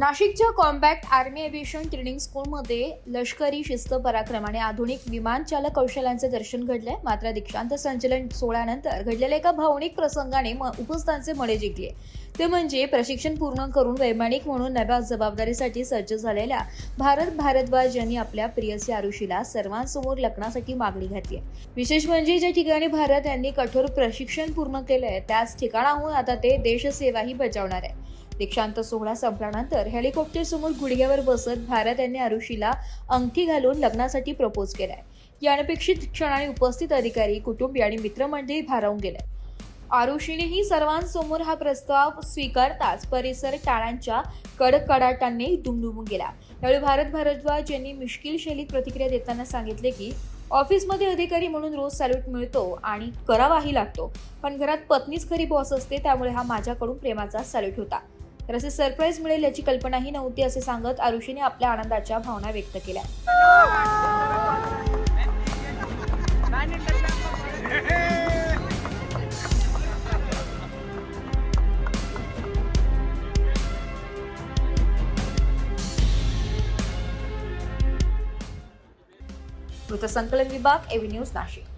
नाशिकच्या combat army aviation training स्कूलमध्ये लष्करी शिस्त पराक्रम आणि आधुनिक विमानचालक कौशल्यांचे दर्शन घडले. मात्र दीक्षांत संचलन सोहळ्यानंतर घडलेल्या एका भावनिक प्रसंगाने उपस्थितांचे मने जिंकले. ते म्हणजे प्रशिक्षण पूर्ण करून वैमानिक म्हणून नव्या जबाबदारीसाठी सज्ज झालेल्या भारत भारद्वाज यांनी आपल्या प्रियसी आरुषीला सर्वांसमोर लग्नासाठी मागणी घातली. विशेष म्हणजे ज्या ठिकाणी भारत यांनी कठोर प्रशिक्षण पूर्ण केलंय त्याच ठिकाणाहून आता ते देशसेवाही बजावणार आहे. दीक्षांत सोहळा संपल्यानंतर हेलिकॉप्टर समोर गुडघ्यावर बसत भारत यांनी आरुषीला अंगठी घालून लग्नासाठी प्रपोज केलाय. या अनपेक्षित क्षणाने उपस्थित अधिकारी, कुटुंबीय आणि मित्रमंडळी भारावून गेले. आरुषीनेही सर्वांसमोर हा प्रस्ताव स्वीकारताच परिसर टाळ्यांच्या कडकडाटांनी दुमदुमून गेला. यावेळी भारत भारद्वाज यांनी मिश्किल शैलीत प्रतिक्रिया देताना सांगितले की ऑफिसमध्ये अधिकारी म्हणून रोज सॅल्यूट मिळतो आणि करावाही लागतो, पण घरात पत्नीच खरी बॉस असते, त्यामुळे हा माझ्याकडून प्रेमाचा सॅल्यूट होता. तर असे सरप्राईज मिळेल याची कल्पनाही नव्हती असे सांगत आरुषीने आपल्या आनंदाच्या भावना व्यक्त केल्या. वृत्तसंकलन विभाग, एव्ही न्यूज, नाशिक.